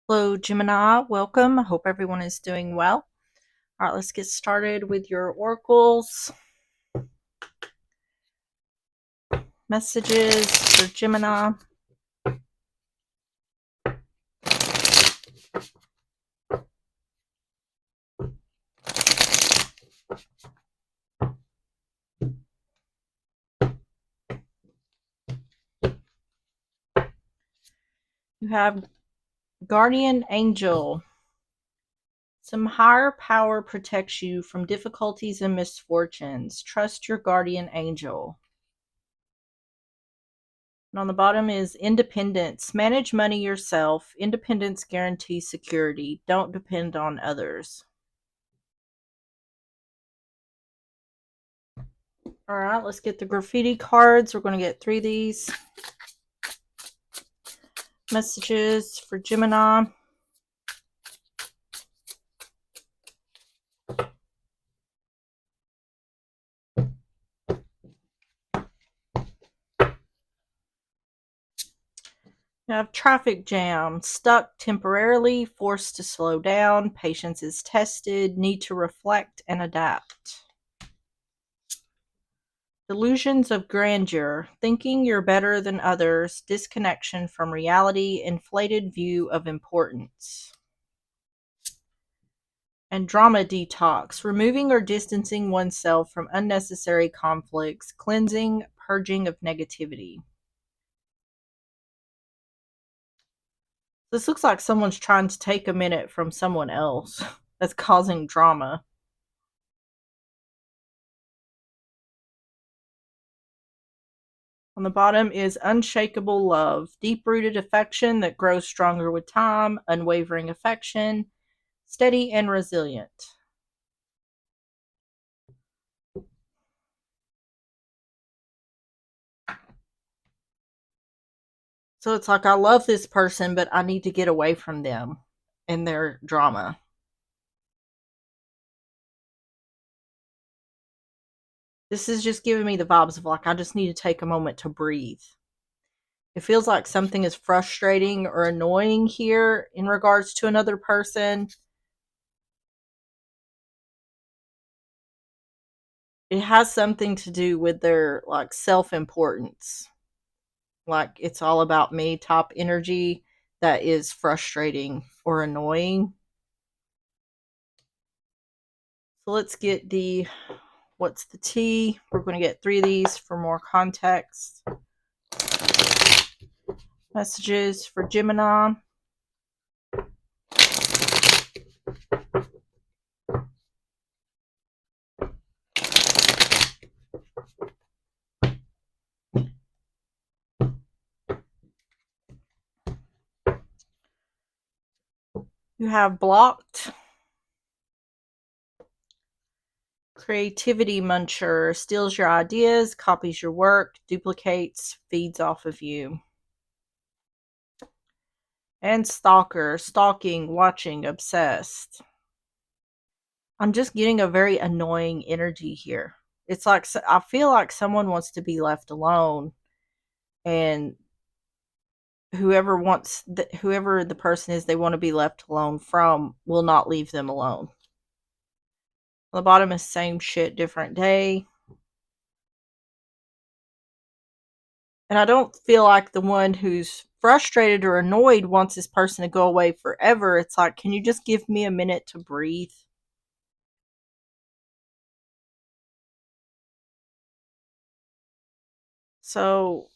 Hello, Gemini. Welcome. I hope everyone is doing well. All right, let's get started with your oracles. Messages for Gemini. You have Guardian Angel. Some higher power protects you from difficulties and misfortunes. Trust your guardian angel. And on the bottom is independence. Manage money yourself. Independence guarantees security. Don't depend on others. All right, let's get the graffiti cards. We're going to get 3 of these. Messages for Gemini. You have traffic jam, stuck temporarily, forced to slow down, patience is tested, need to reflect and adapt. Delusions of grandeur, thinking you're better than others, disconnection from reality, inflated view of importance. And drama detox, removing or distancing oneself from unnecessary conflicts, cleansing, purging of negativity. This looks like someone's trying to take a minute from someone else that's causing drama. On the bottom is unshakable love, deep-rooted affection that grows stronger with time, unwavering affection, steady and resilient. So it's like I love this person, but I need to get away from them and their drama. This is just giving me the vibes of like I just need to take a moment to breathe. It feels like something is frustrating or annoying here in regards to another person. It has something to do with their like self-importance. Like it's all about me type energy that is frustrating or annoying. So let's get the what's the tea? We're going to get 3 of these for more context. Messages for Gemini. You have blocked. Creativity muncher, steals your ideas, copies your work, duplicates, feeds off of you. And stalker, stalking, watching, obsessed. I'm just getting a very annoying energy here. It's like I feel like someone wants to be left alone, and whoever the person is they want to be left alone from will not leave them alone. On the bottom is same shit, different day. And I don't feel like the one who's frustrated or annoyed wants this person to go away forever. It's like, can you just give me a minute to breathe? So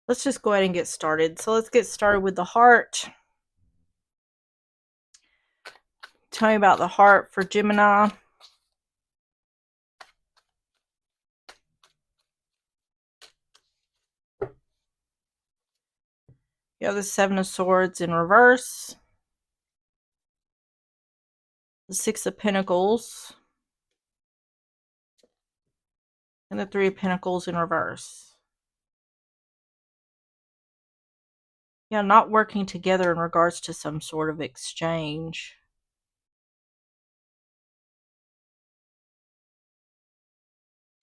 let's just go ahead and get started. So let's get started with the heart. Tell me about the heart for Gemini. You have the Seven of Swords in reverse. The Six of Pentacles. And the 3 of Pentacles in reverse. Yeah, not working together in regards to some sort of exchange.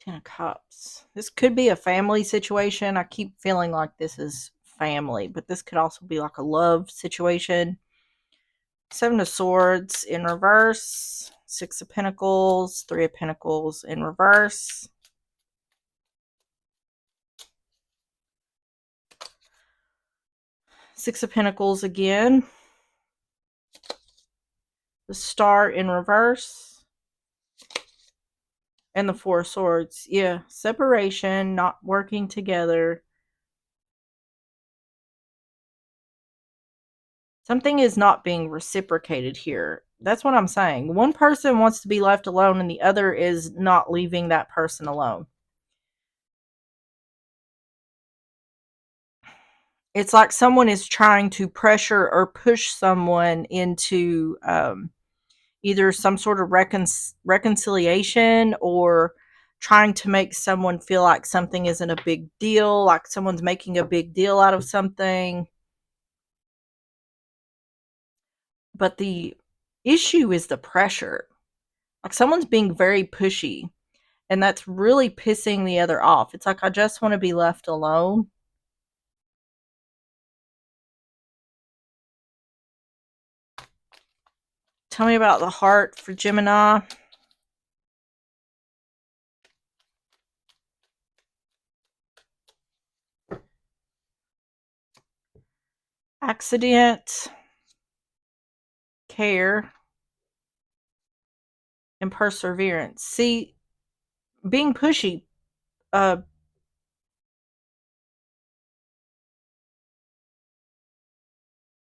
Ten of Cups. This could be a family situation. I keep feeling like this is family, but this could also be like a love situation. Seven of Swords in reverse. Six of Pentacles. Three of Pentacles in reverse. Six of Pentacles again. The Star in reverse. And the Four of Swords. Yeah, separation, not working together. Something is not being reciprocated here. That's what I'm saying. One person wants to be left alone and the other is not leaving that person alone. It's like someone is trying to pressure or push someone into either some sort of reconciliation, or trying to make someone feel like something isn't a big deal, like someone's making a big deal out of something. But the issue is the pressure. Like someone's being very pushy, and that's really pissing the other off. It's like, I just want to be left alone. Tell me about the heart for Gemini. Accident, care, and perseverance. See, being pushy, uh,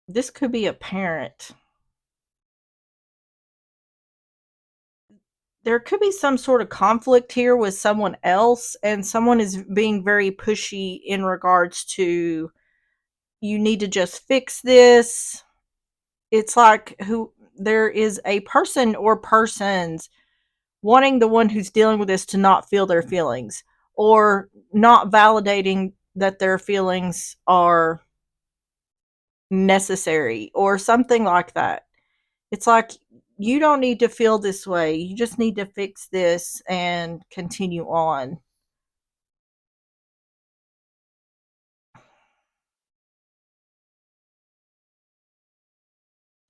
this could be a parent. There could be some sort of conflict here with someone else, and someone is being very pushy in regards to, you need to just fix this. It's like who there is a person or persons wanting the one who's dealing with this to not feel their feelings, or not validating that their feelings are necessary or something like that. It's like, you don't need to feel this way. You just need to fix this and continue on.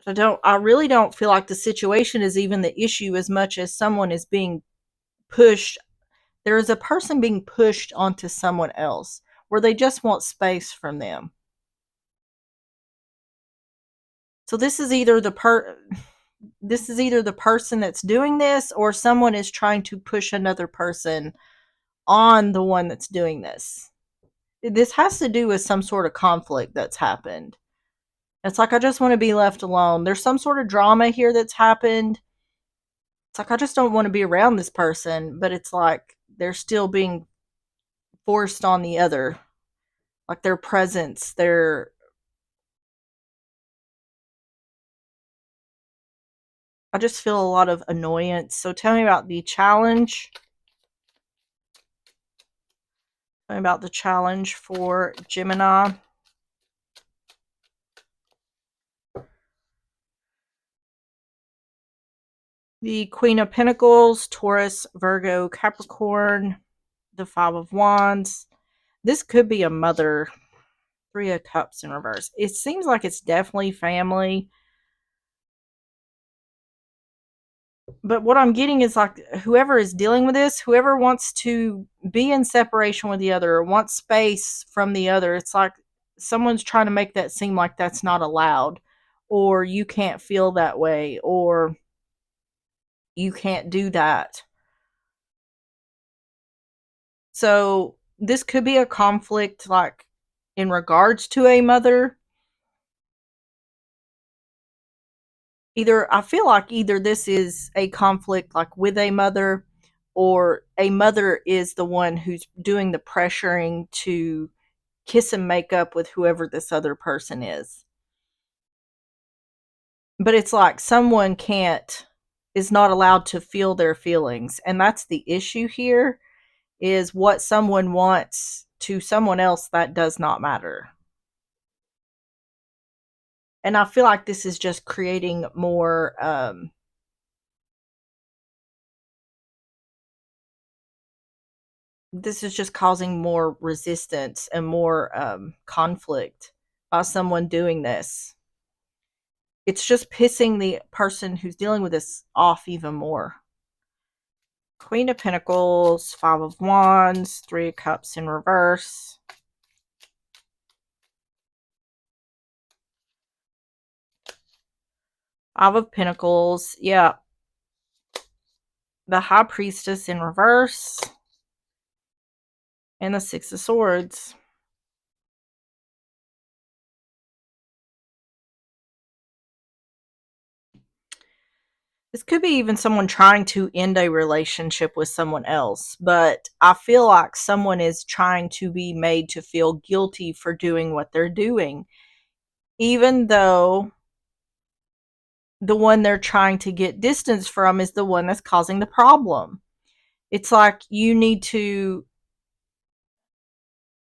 I really don't feel like the situation is even the issue as much as someone is being pushed. There is a person being pushed onto someone else where they just want space from them. So this is either the person that's doing this, or someone is trying to push another person on the one that's doing this. This has to do with some sort of conflict that's happened. It's like, I just want to be left alone. There's some sort of drama here that's happened. It's like, I just don't want to be around this person, but it's like they're still being forced on the other. Like their presence, I just feel a lot of annoyance. So tell me about the challenge. Tell me about the challenge for Gemini. The Queen of Pentacles, Taurus, Virgo, Capricorn, the Five of Wands. This could be a mother. Three of Cups in reverse. It seems like it's definitely family. But what I'm getting is like, whoever is dealing with this, whoever wants to be in separation with the other or wants space from the other, it's like someone's trying to make that seem like that's not allowed, or you can't feel that way, or you can't do that. So this could be a conflict, like in regards to a mother. Either I feel like either this is a conflict like with a mother, or a mother is the one who's doing the pressuring to kiss and make up with whoever this other person is. But it's like someone is not allowed to feel their feelings, and that's the issue here, is what someone wants to someone else, that does not matter. And I feel like this is just creating more, this is just causing more resistance and more conflict by someone doing this. It's just pissing the person who's dealing with this off even more. Queen of Pentacles, Five of Wands, Three of Cups in reverse. Five of Pentacles, yeah. The High Priestess in reverse. And the Six of Swords. This could be even someone trying to end a relationship with someone else, but I feel like someone is trying to be made to feel guilty for doing what they're doing, even though the one they're trying to get distance from is the one that's causing the problem. It's like you need to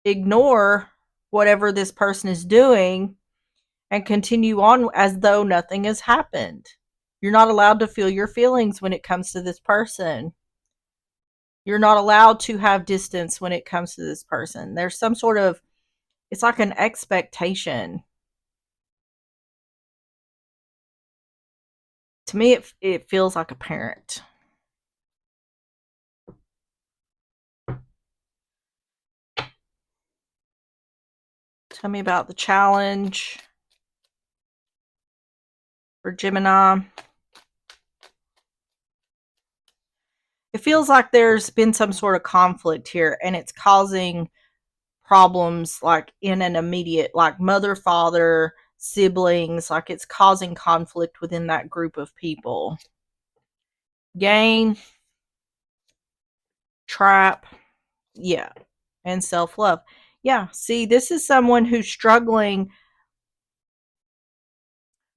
ignore whatever this person is doing and continue on as though nothing has happened. You're not allowed to feel your feelings when it comes to this person. You're not allowed to have distance when it comes to this person. There's some sort of, it's like an expectation. To me, it feels like a parent. Tell me about the challenge for Gemini. It feels like there's been some sort of conflict here, and it's causing problems like in an immediate, like mother, father, siblings, like it's causing conflict within that group of people. Gain, trap, yeah, and self-love. Yeah, see, this is someone who's struggling,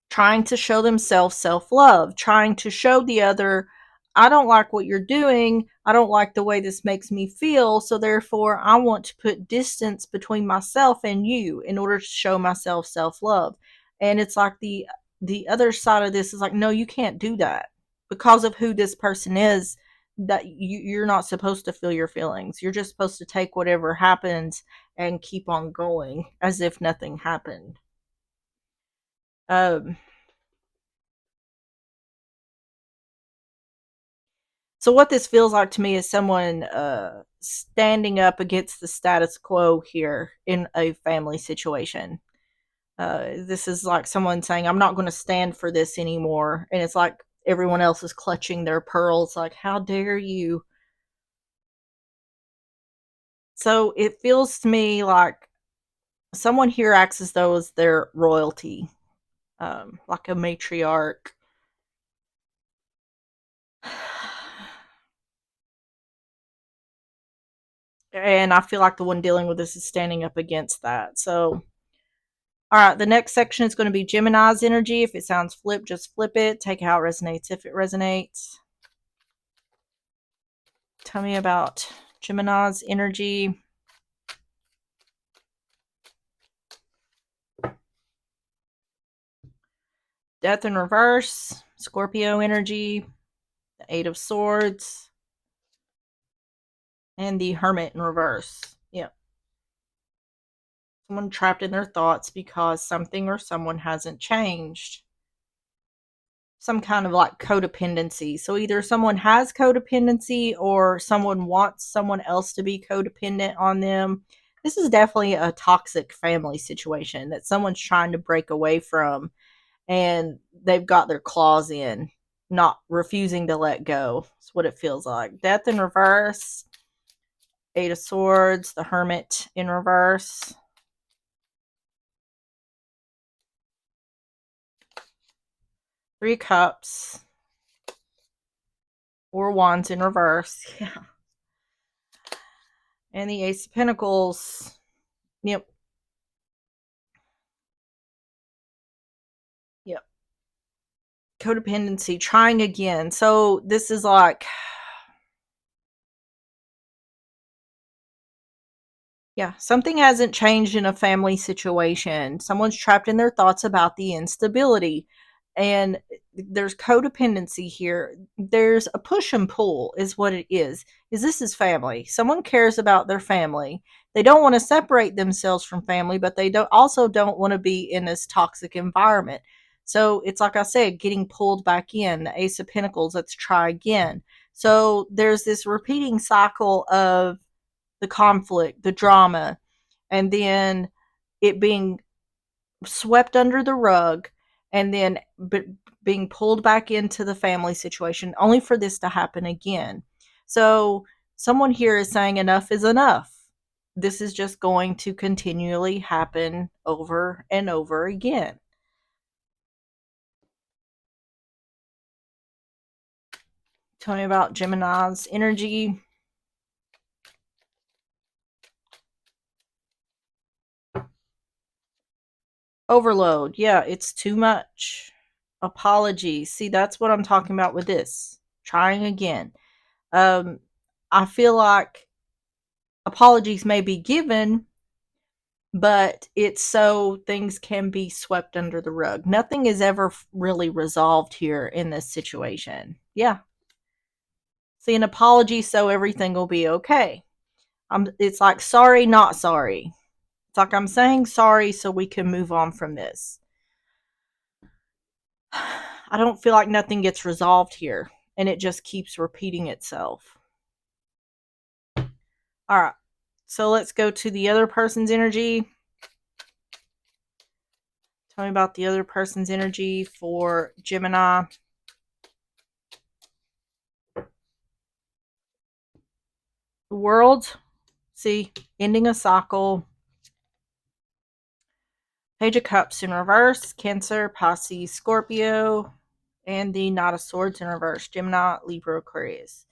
trying to show themselves self-love, trying to show the other, I don't like what you're doing. I don't like the way this makes me feel. So therefore, I want to put distance between myself and you in order to show myself self-love. And it's like the other side of this is like, no, you can't do that because of who this person is. That you're not supposed to feel your feelings. You're just supposed to take whatever happens and keep on going as if nothing happened. Um, So what this feels like to me is someone standing up against the status quo here in a family situation. This is like someone saying, I'm not going to stand for this anymore. And it's like everyone else is clutching their pearls, like, how dare you? So it feels to me like someone here acts as though it's their royalty, like a matriarch. And I feel like the one dealing with this is standing up against that. So all right, the next section is going to be Gemini's energy. If it sounds flip, just flip it. Take how it resonates if it resonates. Tell me about Gemini's energy. Death in reverse. Scorpio energy. The Eight of Swords. And the Hermit in reverse. Yep. Someone trapped in their thoughts because something or someone hasn't changed. Some kind of like codependency. So either someone has codependency or someone wants someone else to be codependent on them. This is definitely a toxic family situation that someone's trying to break away from and they've got their claws in, not refusing to let go. That's what it feels like. Death in reverse, Eight of Swords, the Hermit in reverse. Three Cups, Four Wands in reverse. Yeah. And the Ace of Pentacles. Yep. Yep. Codependency, trying again. So this is like Yeah, something hasn't changed in a family situation. Someone's trapped in their thoughts about the instability. And there's codependency here. There's a push and pull is what it is. Is this is family. Someone cares about their family. They don't want to separate themselves from family, but they don't want to be in this toxic environment. So it's like I said, getting pulled back in. The Ace of Pentacles, let's try again. So there's this repeating cycle of the conflict, the drama, and then it being swept under the rug, and then being pulled back into the family situation, only for this to happen again. So, someone here is saying enough is enough. This is just going to continually happen over and over again. Tell me about Gemini's energy. Overload. Yeah, it's too much. Apologies. See, that's what I'm talking about with this. Trying again. Um, I feel like apologies may be given, but it's so things can be swept under the rug. Nothing is ever really resolved here in this situation. Yeah. See, an apology so everything will be okay. It's like sorry, not sorry. It's like I'm saying sorry so we can move on from this. I don't feel like nothing gets resolved here, and it just keeps repeating itself. All right. So let's go to the other person's energy. Tell me about the other person's energy for Gemini. The world. See, ending a cycle. Page of Cups in reverse. Cancer, Pisces, Scorpio. And the Knight of Swords in reverse. Gemini, Libra, Aquarius.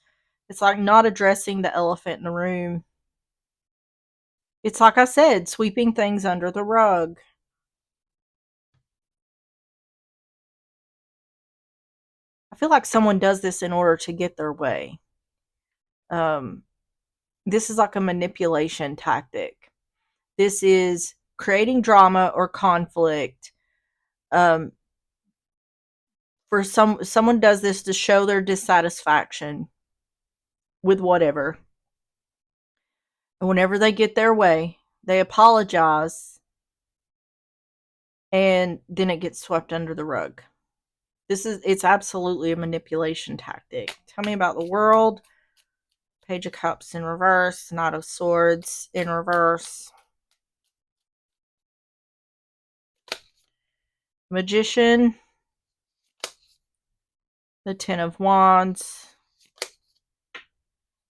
It's like not addressing the elephant in the room. It's like I said, sweeping things under the rug. I feel like someone does this in order to get their way. This is like a manipulation tactic. This is creating drama or conflict. Um, for someone does this to show their dissatisfaction with whatever. And whenever they get their way, they apologize, and then it gets swept under the rug. It's absolutely a manipulation tactic. Tell me about the world. Page of Cups in reverse, Knight of Swords in reverse. Magician, the Ten of Wands,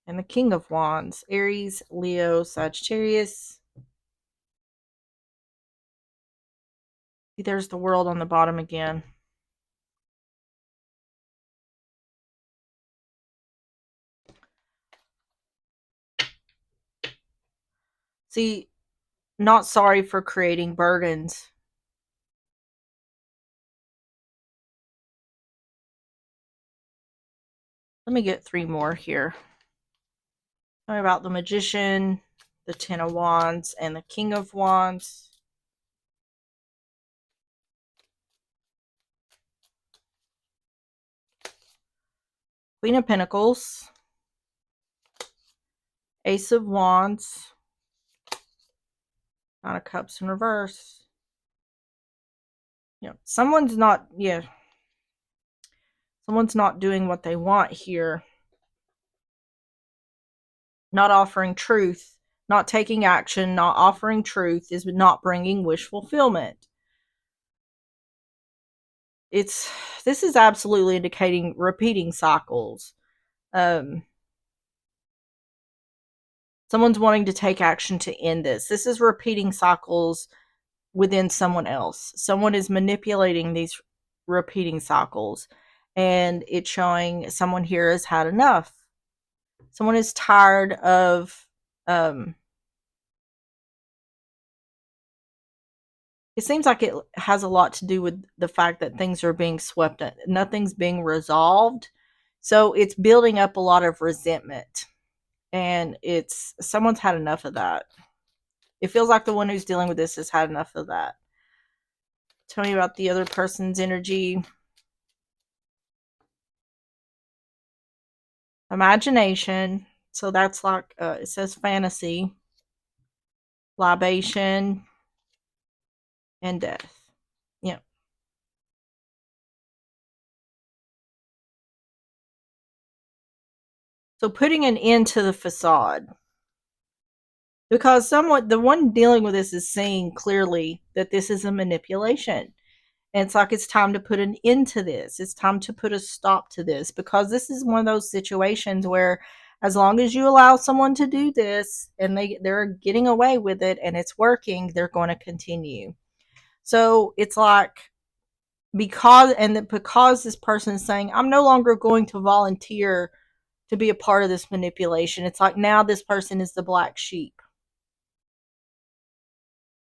and the King of Wands. Aries, Leo, Sagittarius. There's the world on the bottom again. See, not sorry for creating burdens. Let me get 3 more here. Tell me about the Magician, the Ten of Wands, and the King of Wands. Queen of Pentacles, Ace of Wands, Nine of Cups in reverse. Someone's not doing what they want here. Not offering truth, not taking action, not offering truth is not bringing wish fulfillment. This is absolutely indicating repeating cycles. Someone's wanting to take action to end this. This is repeating cycles within someone else. Someone is manipulating these repeating cycles, and it's showing someone here has had enough. Someone is tired of it seems like it has a lot to do with the fact that things are being swept, nothing's being resolved. So it's building up a lot of resentment, and someone's had enough of that. It feels like the one who's dealing with this has had enough of that. Tell me about the other person's energy. Imagination. So that's like, it says fantasy, libation, and death. Yep. So putting an end to the facade. Because someone, the one dealing with this is seeing clearly that this is a manipulation. And it's like it's time to put an end to this. It's time to put a stop to this, because this is one of those situations where as long as you allow someone to do this and they're getting away with it and it's working, they're going to continue. So it's like, because this person is saying, I'm no longer going to volunteer to be a part of this manipulation. It's like now this person is the black sheep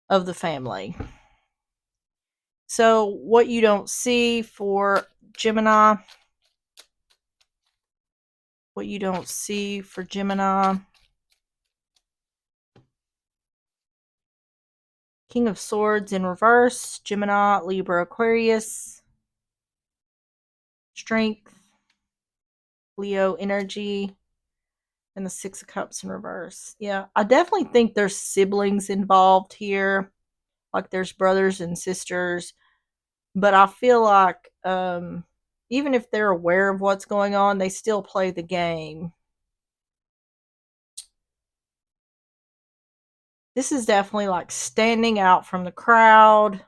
of the family. So what you don't see for Gemini, what you don't see for Gemini. King of Swords in reverse, Gemini, Libra, Aquarius, Strength, Leo energy, and the Six of Cups in reverse. Yeah, I definitely think there's siblings involved here. Like there's brothers and sisters. But I feel like even if they're aware of what's going on, they still play the game. This is definitely like standing out from the crowd.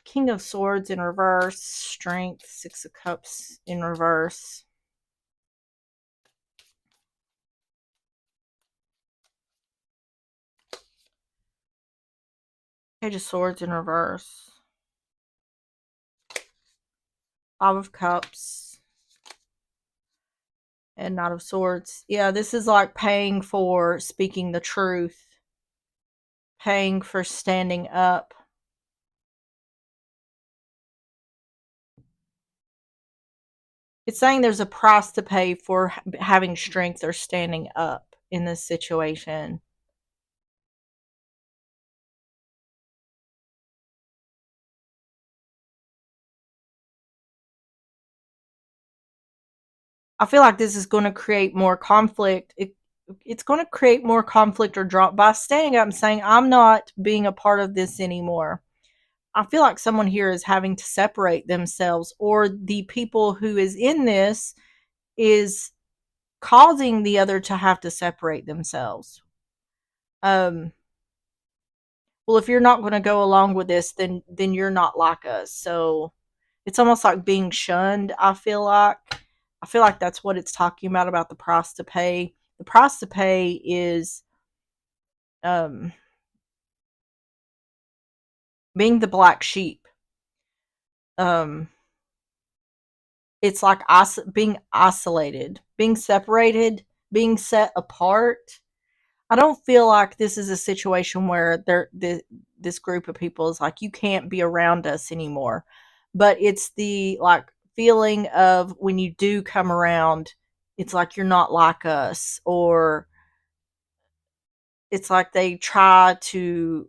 King of Swords in reverse, Strength, Six of Cups in reverse. Page of Swords in reverse. Five of Cups. And Knight of Swords. Yeah, this is like paying for speaking the truth. Paying for standing up. It's saying there's a price to pay for having strength or standing up in this situation. I feel like this is going to create more conflict. It's going to create more conflict or drama by standing up and saying, I'm not being a part of this anymore. I feel like someone here is having to separate themselves, or the people who is in this is causing the other to have to separate themselves. Well, if you're not going to go along with this, then you're not like us. So it's almost like being shunned. I feel like that's what it's talking about the price to pay. The price to pay is um, being the black sheep. Um, it's like being isolated, being separated, being set apart. I don't feel like this is a situation where this group of people is like, you can't be around us anymore. But it's the like feeling of when you do come around, it's like you're not like us, or it's like they try to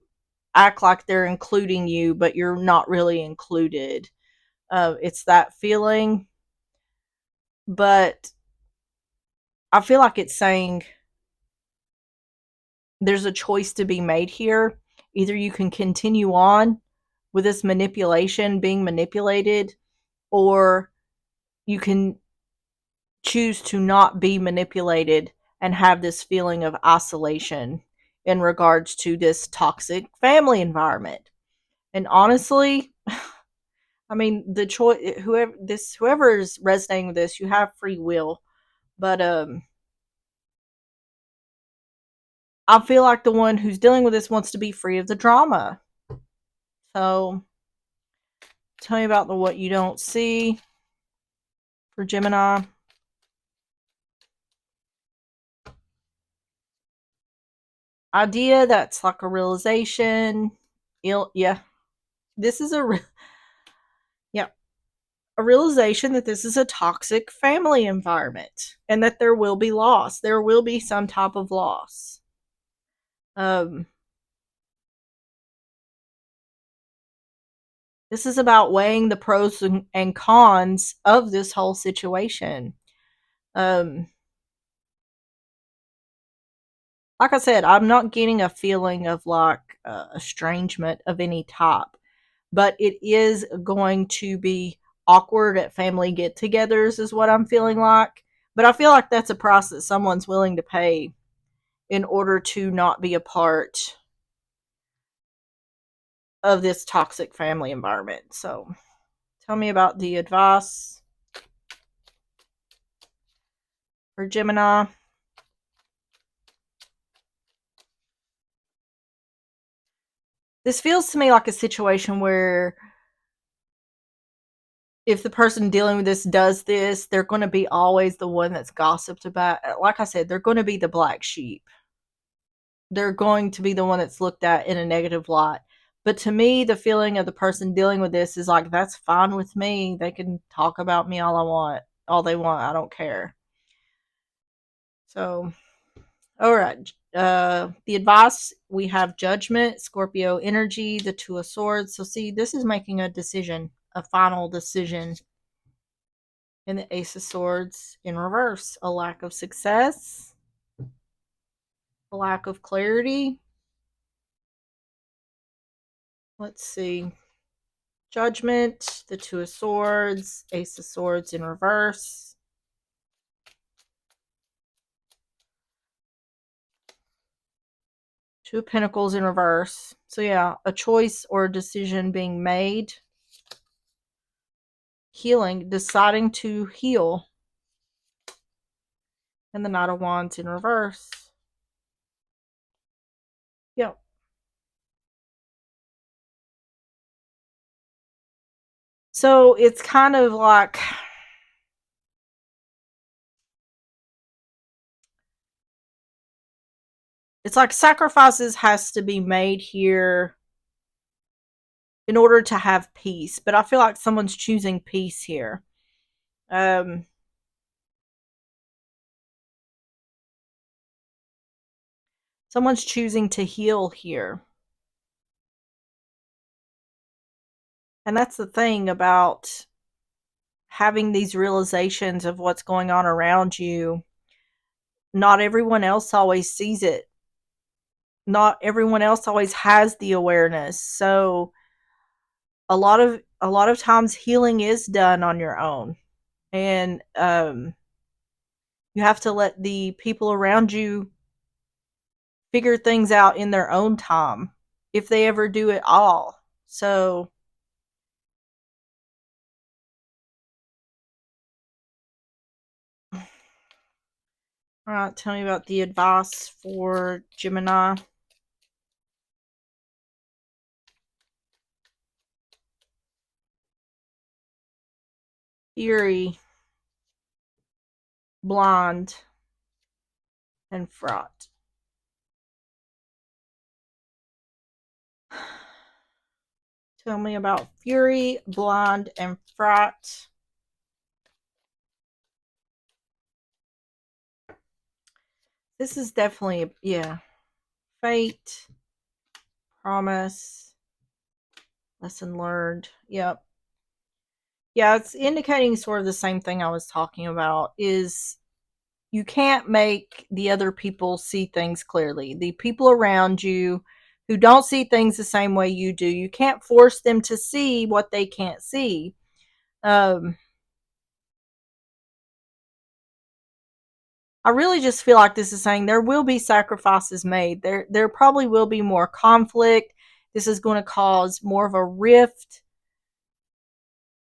act like they're including you, but you're not really included. It's that feeling. But I feel like it's saying there's a choice to be made here. Either you can continue on with this manipulation, being manipulated, or you can choose to not be manipulated and have this feeling of isolation in regards to this toxic family environment. And honestly, I mean, the choice, whoever is resonating with this, you have free will. But I feel like the one who's dealing with this wants to be free of the drama. So tell me about the what you don't see for Gemini. Idea that's like a realization. Yeah, this is a yeah. a realization that this is a toxic family environment and that there will be loss. There will be some type of loss. Um, this is about weighing the pros and cons of this whole situation. Um, like I said, I'm not getting a feeling of like estrangement of any type, but it is going to be awkward at family get togethers, is what I'm feeling like. But I feel like that's a price that someone's willing to pay in order to not be a part of this toxic family environment. So tell me about the advice for Gemini. This feels to me like a situation where if the person dealing with this does this, they're going to be always the one that's gossiped about. Like I said, they're going to be the black sheep. They're going to be the one that's looked at in a negative light. But to me, the feeling of the person dealing with this is like, that's fine with me. They can talk about me all I want, all they want. I don't care. So, all right. The advice, we have judgment, Scorpio energy, the Two of Swords. So, see, this is making a decision, a final decision. And the Ace of Swords in reverse, a lack of success, a lack of clarity. Let's see. Judgment, the Two of Swords, Ace of Swords in reverse. Two of Pentacles in reverse. So, yeah, a choice or a decision being made. Healing, deciding to heal. And the Knight of Wands in reverse. Yep. So, it's kind of like sacrifices has to be made here in order to have peace. But I feel like someone's choosing peace here. Um, someone's choosing to heal here. And that's the thing about having these realizations of what's going on around you. Not everyone else always sees it. Not everyone else always has the awareness. So a lot of times healing is done on your own. And you have to let the people around you figure things out in their own time, if they ever do at all. So, all right, tell me about the advice for Gemini. Fury, blonde, and fraught. Tell me about Fury, blonde, and fraught. This is definitely, yeah, fate, promise, lesson learned. Yep. Yeah, it's indicating sort of the same thing I was talking about is you can't make the other people see things clearly. The people around you who don't see things the same way you do, you can't force them to see what they can't see. Um, I really just feel like this is saying there will be sacrifices made. There probably will be more conflict. This is going to cause more of a rift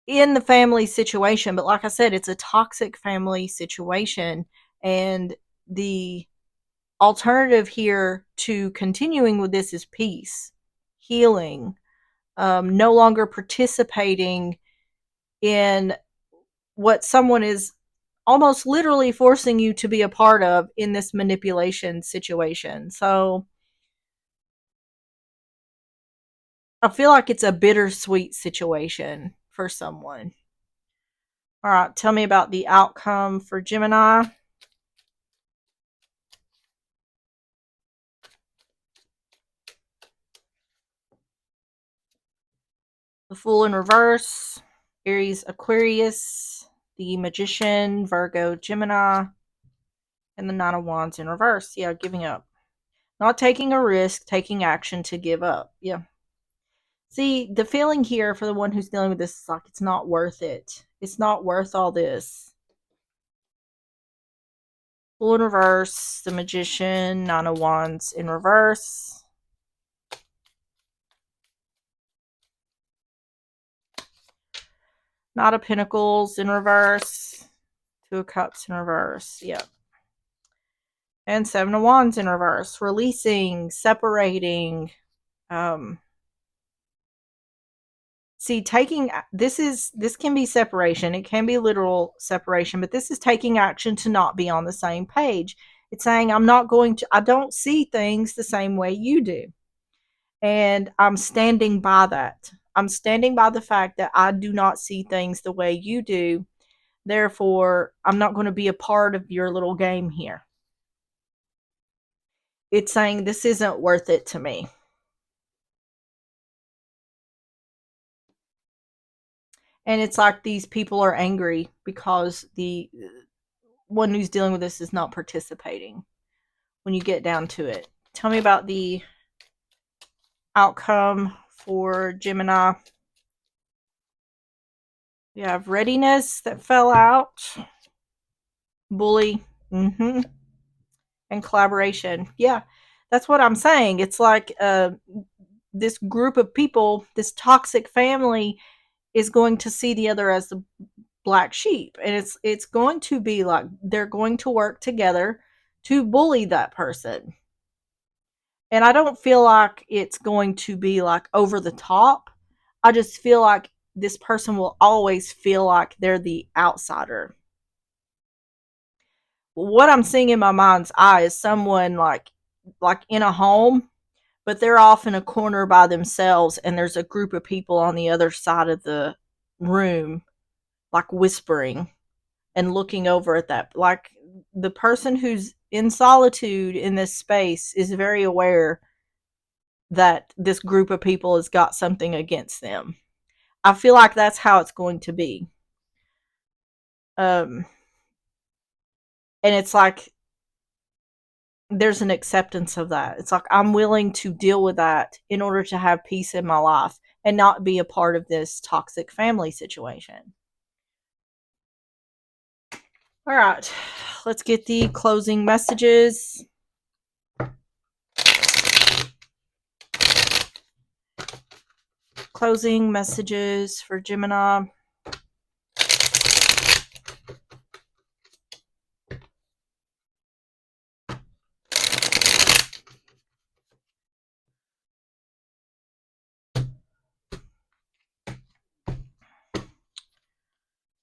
in the family situation. But like I said, it's a toxic family situation. And the alternative here to continuing with this is peace, healing, no longer participating in what someone is almost literally forcing you to be a part of in this manipulation situation. So I feel like it's a bittersweet situation for someone. All right, tell me about the outcome for Gemini. The Fool in reverse, Aries, Aquarius, the Magician, Virgo, Gemini, and the Nine of Wands in reverse. Yeah, giving up. Not taking a risk, taking action to give up. Yeah. See, the feeling here for the one who's dealing with this is like it's not worth it. It's not worth all this. Fool in reverse, the Magician, Nine of Wands in reverse. Knight of Pentacles in reverse. Two of Cups in reverse. Yep. And Seven of Wands in reverse. Releasing, separating. See, taking this can be separation. It can be literal separation, but this is taking action to not be on the same page. It's saying I don't see things the same way you do. And I'm standing by that. I'm standing by the fact that I do not see things the way you do. Therefore, I'm not going to be a part of your little game here. It's saying this isn't worth it to me. And it's like these people are angry because the one who's dealing with this is not participating when you get down to it. Tell me about the outcome for Gemini. You have readiness that fell out, bully, and collaboration. Yeah, that's what I'm saying. It's like this group of people, this toxic family, is going to see the other as the black sheep, and it's going to be like they're going to work together to bully that person. And I don't feel like it's going to be like over the top. I just feel like this person will always feel like they're the outsider. What I'm seeing in my mind's eye is someone like in a home, but they're off in a corner by themselves, and there's a group of people on the other side of the room, like whispering and looking over at that. Like the person who's in solitude in this space is very aware that this group of people has got something against them. I feel like that's how it's going to be. Um, and it's like there's an acceptance of that. It's like I'm willing to deal with that in order to have peace in my life and not be a part of this toxic family situation. All right, let's get the closing messages. Closing messages for Gemini.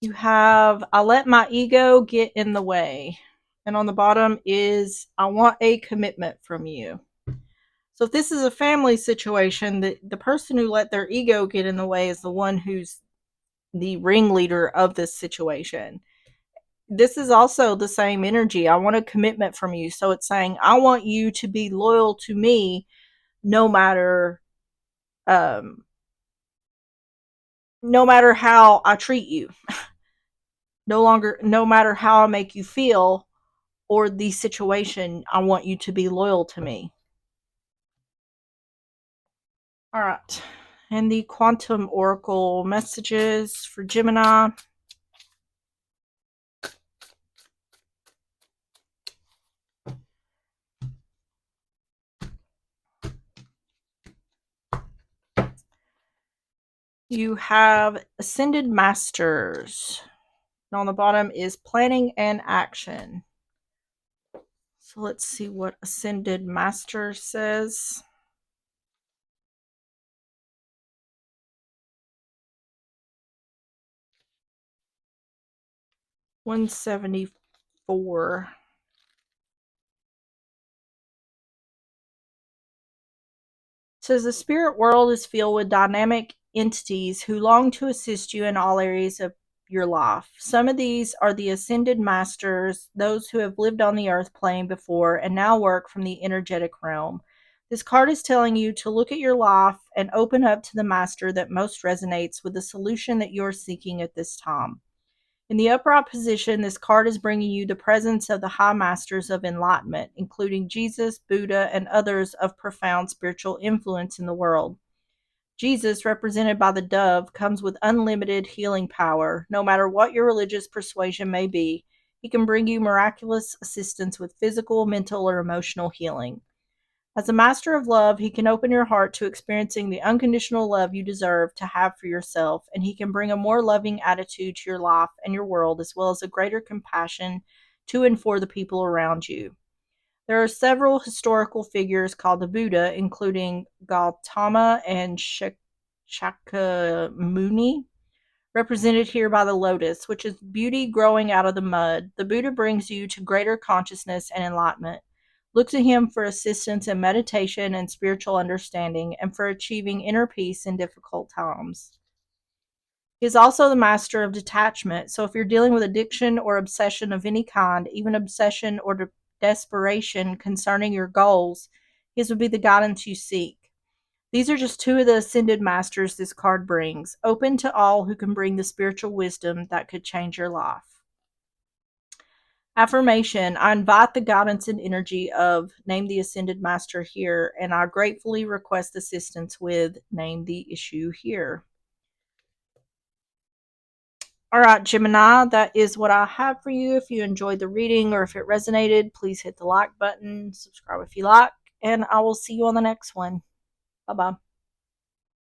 You have, I let my ego get in the way. And on the bottom is, I want a commitment from you. So if this is a family situation, the person who let their ego get in the way is the one who's the ringleader of this situation. This is also the same energy. I want a commitment from you. So it's saying, I want you to be loyal to me no matter um no matter how I treat you. No matter how I make you feel or the situation, I want you to be loyal to me. All right. And the quantum oracle messages for Gemini. You have Ascended Masters. And on the bottom is planning and action. So let's see what Ascended Master says. $174. It says the spirit world is filled with dynamic entities who long to assist you in all areas of your life. Some of these are the ascended masters, those who have lived on the earth plane before and now work from the energetic realm. This card is telling you to look at your life and open up to the master that most resonates with the solution that you're seeking at this time. In the upright position, this card is bringing you the presence of the high masters of enlightenment, including Jesus, Buddha, and others of profound spiritual influence in the world. Jesus, represented by the dove, comes with unlimited healing power. No matter what your religious persuasion may be, he can bring you miraculous assistance with physical, mental, or emotional healing. As a master of love, he can open your heart to experiencing the unconditional love you deserve to have for yourself, and he can bring a more loving attitude to your life and your world, as well as a greater compassion to and for the people around you. There are several historical figures called the Buddha, including Gautama and Shakyamuni, represented here by the lotus, which is beauty growing out of the mud. The Buddha brings you to greater consciousness and enlightenment. Look to him for assistance in meditation and spiritual understanding and for achieving inner peace in difficult times. He is also the master of detachment. So if you're dealing with addiction or obsession of any kind, even obsession or desperation concerning your goals, his would be the guidance you seek. These are just two of the ascended masters this card brings, open to all who can bring the spiritual wisdom that could change your life. Affirmation: I invite the guidance and energy of name the ascended master here, and I gratefully request assistance with name the issue here. All right, Gemini, that is what I have for you. If you enjoyed the reading or if it resonated, please hit the like button, subscribe if you like, and I will see you on the next one. Bye bye.